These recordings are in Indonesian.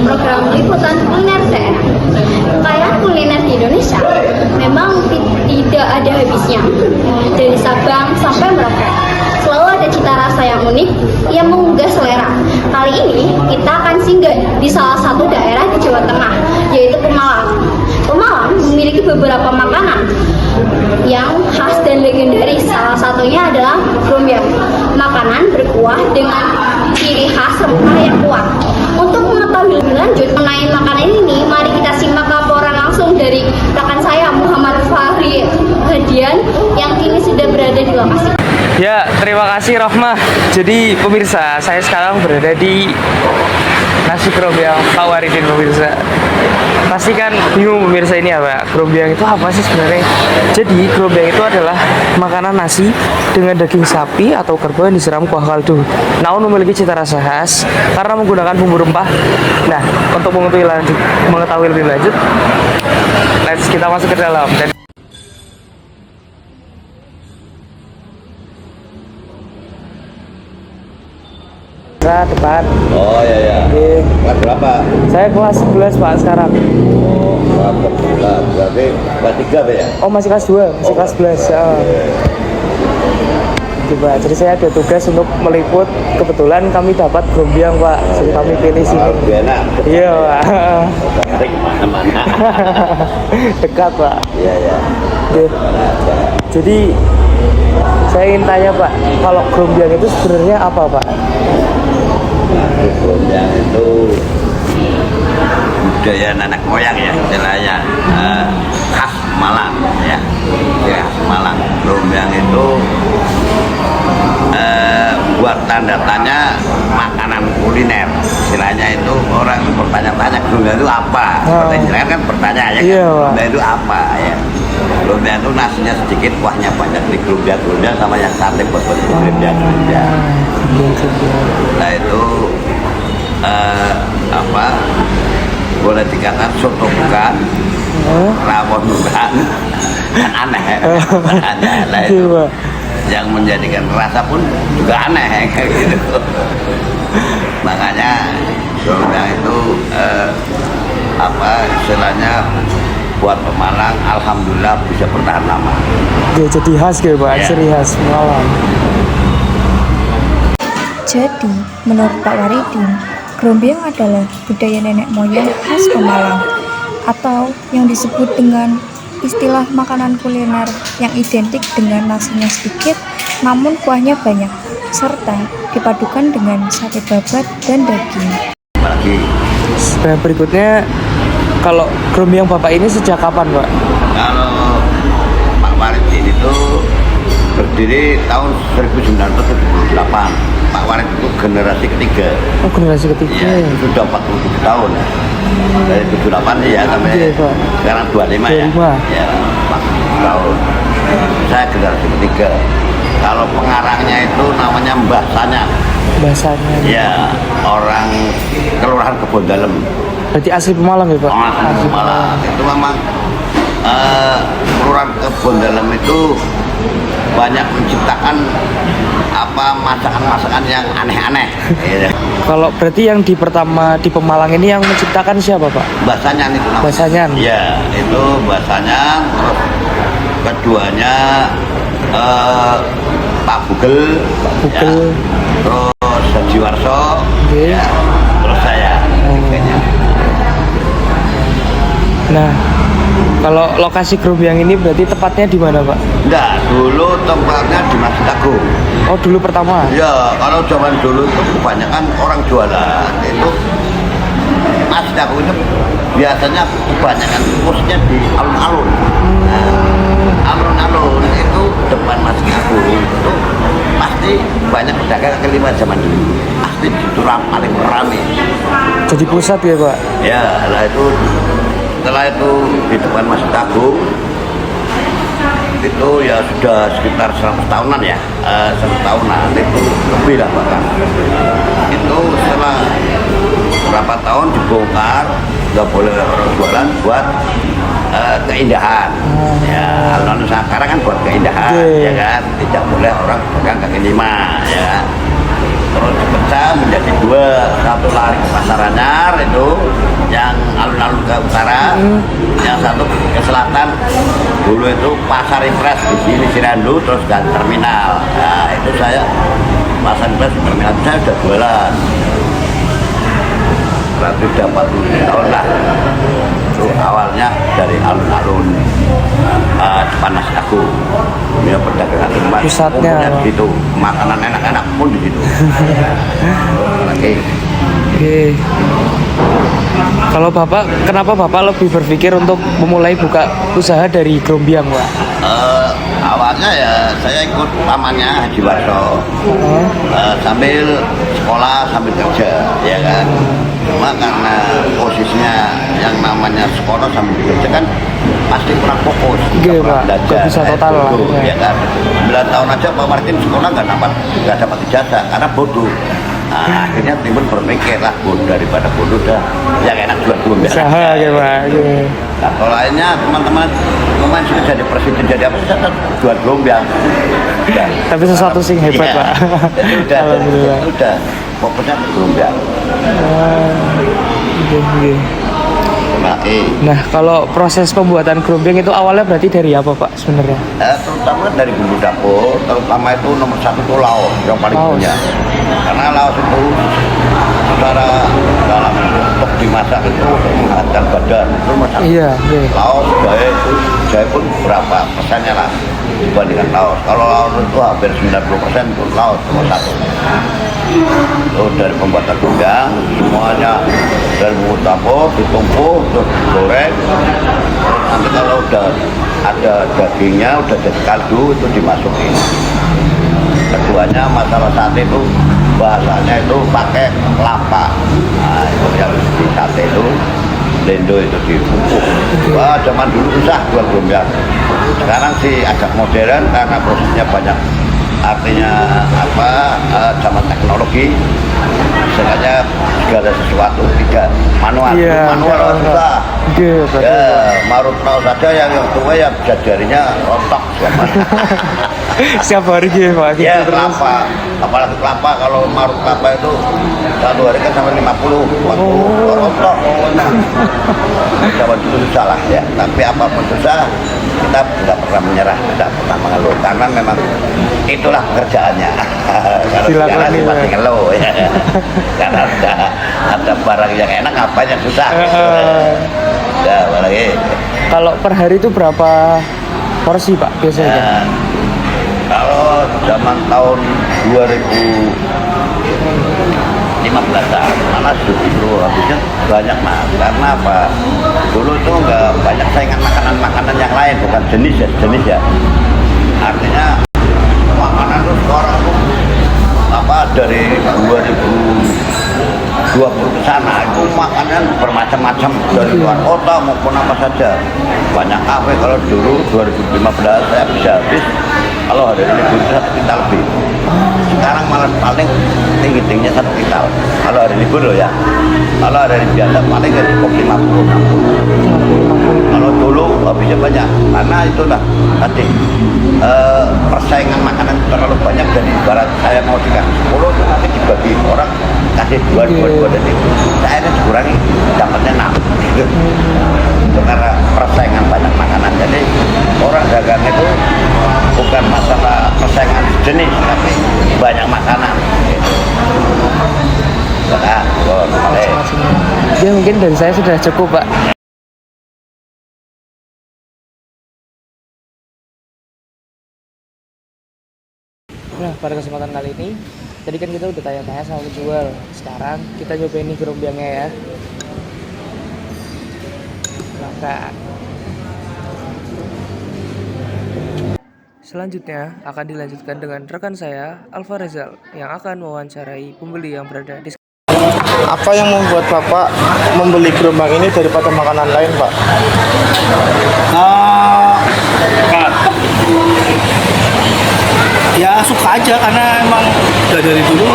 program liputan kuliner daerah. Kekayaan kuliner di Indonesia memang tidak ada habisnya. Dari Sabang sampai Merauke, selalu ada cita rasa yang unik yang menggugah selera. Kali ini kita akan singgah di salah satu daerah di Jawa Tengah, yaitu Pemalang. Pemalang memiliki beberapa makanan yang khas dan legendaris. Salah satunya adalah grombyang, makanan berkuah dengan ciri khas rempah yang kuat. Untuk mengetahui lebih lanjut mengenai makanan ini, mari kita simak laporan langsung dari rekan saya Muhammad Fahri Hadian yang kini sudah berada di lokasi. Ya, terima kasih Rohmah. Jadi pemirsa, saya sekarang berada di nasi grombyang Pak Waridin pemirsa. Pasti kan bingung pemirsa, ini apa? Grombyang itu apa sih sebenarnya? Jadi grombyang itu adalah makanan nasi dengan daging sapi atau kerbau yang disiram kuah kaldu. Namun memiliki cita rasa khas karena menggunakan bumbu rempah. Nah, untuk mengetahui lebih lanjut, let's kita masuk ke dalam. Depan. Oh iya ya. Kelas berapa? Saya kelas 11 Pak sekarang. Oh, kelas berarti kelas 3 Pak ya? Oh masih kelas 2, masih kelas 11 ya. Coba, jadi saya ada tugas untuk meliput. Kebetulan kami dapat grombyang Pak, jadi kami pilih sini. Lebih enak. Iya Pak. Tarik mana-mana. Dekat Pak. Iya ya. Jadi saya ingin tanya Pak, kalau grombyang itu sebenarnya apa Pak? Grombyang itu budaya nenek moyang ya istilahnya, khas Malang ya, Malang. Grombyang itu buat tanda tanya makanan kuliner, istilahnya itu orang bertanya-tanya grombyang itu apa? Pertanyaan kan bertanya ya, grombyang itu apa ya? Grombyang itu nasinya sedikit, kuahnya banyak. Di grombyang sama yang sate buat grombyang. Nah itu boleh dikatakan soto bukan, rawon bukan, kan aneh. Nah itu yang menjadikan rasa pun juga aneh kayak gitu. Makanya grombyang itu istilahnya buat Pemalang, alhamdulillah bisa bertahan lama. Ya, jadi khas gitu Pak, ciri khas Pemalang. Jadi, menurut Pak Waridin, grombyang adalah budaya nenek moyang khas Pemalang, atau yang disebut dengan istilah makanan kuliner yang identik dengan nasinya sedikit namun kuahnya banyak, serta dipadukan dengan sate babat dan daging. Apalagi Berikutnya, kalau grombyang Bapak ini sejak kapan Pak? kalau Pak Waridin itu berdiri tahun 1978. Pak Waridin itu generasi ketiga. Oh, generasi ketiga. Ya, sudah 47 tahun. Dari 78 ya sampai sekarang 25 ya. Ya, 40 tahun. Saya generasi ketiga. Kalau pengarangnya itu namanya Mbah Sanya. Mbah Sanya. Ya, orang Kelurahan Kebon Dalem. Berarti asli Pemalang ya Pak? Asli Pemalang. Itu memang Kelurahan Kebon Dalem itu banyak menciptakan masakan-masakan yang aneh-aneh. Kalau berarti yang pertama di Pemalang ini yang menciptakan siapa Pak? Mbah Sanyan itu namanya. Mbah Sanyan. Ya, itu Mbah Sanyan. Terus keduanya Pak Bugel. Ya. Terus Sajiwarso. Ya. Terus saya. Nah, kalau lokasi grombyang ini berarti tepatnya di mana Pak? Enggak, dulu tempatnya di Masjid Agung. Oh, dulu pertama? Ya, kalau zaman dulu itu kebanyakan orang jualan. Itu Masjid Agung itu biasanya kebanyakan posnya di alun-alun. Alun-alun itu depan Masjid Agung itu pasti banyak pedagang kaki lima zaman dulu. Pasti itu paling ramai. Jadi pusat ya Pak? Ya, setelah itu di depan Masjid Agung itu ya sudah sekitar 100 tahunan ya, 100 tahunan itu lebih lah bahkan. Itu setelah berapa tahun dibongkar, nggak boleh orang jualan buat keindahan. Ya, alun-alun sekarang kan buat keindahan, ya kan, tidak boleh orang pegang kaki lima, ya. terus dipecah menjadi dua, satu lari ke Pasar Anyar itu yang alun-alun ke utara, yang satu ke selatan. Dulu itu Pasar Impres di sini Cirandu, terus dan terminal. Nah itu saya Pasar Impres di terminal saya sudah jualan. Berarti udah 40 tahun lah. Itu awalnya dari alun-alun Panas Aku. Ya perdagangan emas. Pusatnya gitu. Makanan enak-enak pun di situ. Oke. Oke. Kalau Bapak, kenapa Bapak lebih berpikir untuk memulai buka usaha dari Grombyang, Pak? Awalnya ya saya ikut pamannya Haji Warso. Sambil sekolah sambil kerja, ya kan. Cuma karena posisinya yang namanya sekolah sambil kerja kan pasti kurang fokus. Iya Pak, nggak bisa total lah. Ya kan. 9 tahun aja Pak Martin sekolah nggak dapat ijazah karena bodoh. Nah, akhirnya timbul berpikir lah daripada bodoh dah yang enak jual Grombyang. Usaha ya Pak. Nah, kalau lainnya teman-teman sudah jadi presiden jadi apa sih jual Grombyang. Tapi sesuatu sih hebat Pak. Jadi udah fokusnya ke Grombyang. Nah, kalau proses pembuatan Grombyang itu awalnya berarti dari apa Pak sebenarnya? Terutama dari bumbu dapur, terutama itu nomor 1 itu laos yang paling punya. Karena laos itu secara dalam untuk dimasak itu menghantar badan itu masak. Iya. Laos jahe pun berapa persennya lah dibandingkan laos. Kalau laos itu hampir 90% itu laos nomor 1. Itu dari pembuatan Grombyang semuanya dari bumbu dapur ditumpuk terus digoreng. Nanti kalau udah ada dagingnya udah jadi kaldu itu dimasukin. Keduanya masalah sate itu bahasanya itu pakai kelapa. Nah itu yang di sate itu lendo itu dipupuk. Wah zaman dulu susah jual Grombyang. Sekarang sih agak modern karena prosesnya banyak. Artinya apa? Zaman teknologi sengaja segala sesuatu tidak manual. Manual susah. Ya marut tahu saja yang tua yang bisa jarinya rontok. Setiap hari gitu Pak. Ya kelapa, apalagi kelapa kalau marut kelapa itu satu hari kan sampai 50 waktu rontok. Zaman dulu susah lah ya, tapi apapun susah kita tidak pernah menyerah, tidak pernah mengeluh karena memang itulah pekerjaannya. Kalau sekarang masih ngeluh ya, karena ada barang yang enak apa yang susah. Ya, apalagi. Kalau per hari itu berapa porsi Pak biasanya? Kalau zaman tahun 2015-an, mana justru habisnya banyak mas. Karena apa? Dulu itu nggak banyak saingan makanan-makanan yang lain, bukan jenis ya. Artinya makanan itu sekarang tuh apa dari 2020 ke sana itu makanan bermacam-macam dari luar kota maupun apa saja. Banyak kafe kalau dulu 2015 saya bisa habis kalau hari ini libur 1 kintal lebih. Sekarang malah paling tinggi-tingginya 1 kintal. Kalau hari libur loh ya. Kalau hari biasa paling nggak cukup 50-60. Kalau dulu habisnya banyak. Karena itulah tadi persaingan makanan terlalu banyak dan ibarat saya mau dikasih 10 itu nanti dibagi orang kasih 2 jadi saya ini dikurangi dapatnya 6 gitu. Itu karena persaingan banyak makanan. Jadi orang dagang itu bukan masalah persaingan jenis tapi banyak makanan gitu. Ya mungkin dari saya sudah cukup Pak. Nah pada kesempatan kali ini tadi kan kita udah tanya-tanya sama penjual. Sekarang kita cobain nih Grombyangnya ya. Silahkan. Selanjutnya akan dilanjutkan dengan rekan saya Alfa Rezal yang akan mewawancarai pembeli yang berada di. Apa yang membuat Bapak membeli Grombyang ini daripada makanan lain, Pak? Ya suka aja karena emang udah dari dulu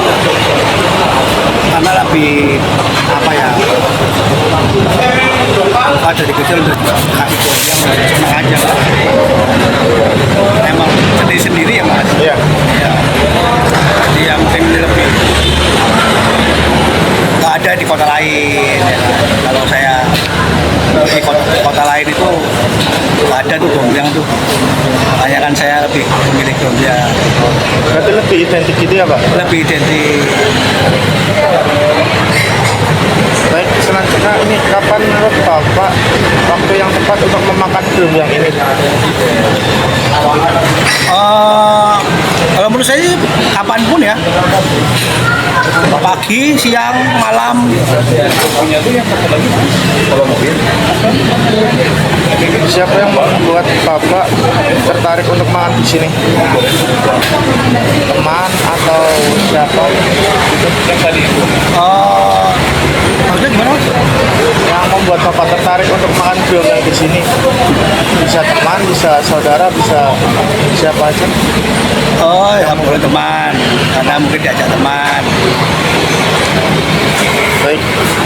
karena lebih apa ya suka dari kecil udah kasih Grombyang senang aja emang sendiri ya mas Iya. ya. Jadi ya mungkin lebih lain. Ya. Kalau saya di kota lain itu nggak ada tuh Grombyang tuh. Makanya kan saya lebih memilih Grombyang. Berarti lebih identik gitu ya Pak? Lebih identik. Baik, selanjutnya ini kapan menurut Bapak waktu yang tepat untuk memakan Grombyang ini? Kalau menurut saya sih kapanpun ya, pagi, siang, malam. Siapa yang membuat Bapak tertarik untuk makan di sini? Teman atau siapa? Maksudnya gimana Mas? Yang membuat Bapak tertarik untuk makan Grombyang di sini? Bisa teman, bisa saudara, bisa siapa aja? Oh ya boleh teman, karena mungkin diajak teman. Baik,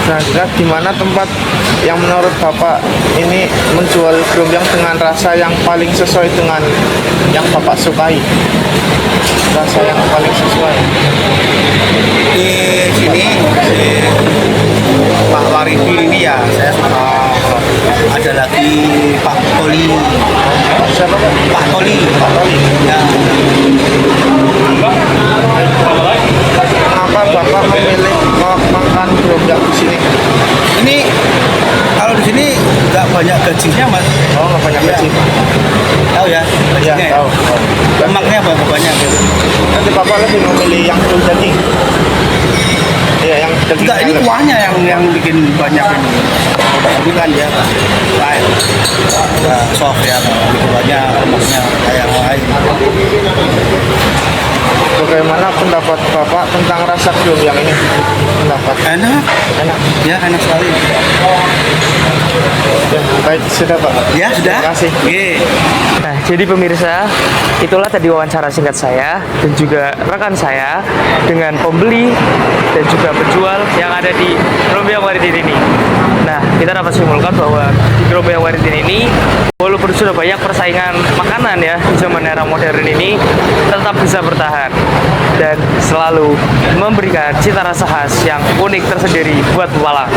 selanjutnya di mana tempat yang menurut Bapak ini menjual Grombyang dengan rasa yang paling sesuai dengan yang Bapak sukai? Rasa yang paling sesuai. Di sini di Pak Waridi ini ya saya suka. Ada lagi Pak Toli. Siapa Pak? Pak Toli. Pak Toli. Ya. Kenapa Bapak memilih makan Grombyang di sini? Ini kalau di sini nggak banyak gajinya Mas. Oh, nggak banyak Iya. gaji. Tahu ya? Ya, Gajinya tahu. Lemaknya banyak. Nanti Bapak lebih memilih yang full daging. Iya, yang daging. Enggak, ini kuahnya yang bikin banyak ini. Tapi kan dia lain. Ya, soft ya, begitu banyak lemaknya kayak yang lain. Bagaimana pendapat Bapak tentang rasa Grombyang ini? Pendapat Enak, enak. ya enak sekali. Ya, baik, sudah Pak. Ya sudah. Terima kasih. Oke. Nah, jadi pemirsa, itulah tadi wawancara singkat saya dan juga rekan saya dengan pembeli dan juga penjual yang ada di Grombyang Waridin ini. Nah, kita dapat simpulkan bahwa di Grombyang Waridin ini, walaupun sudah banyak persaingan makanan ya di zaman era modern ini, tetap bisa bertahan dan selalu memberikan cita rasa khas yang unik tersendiri buat Pemalang.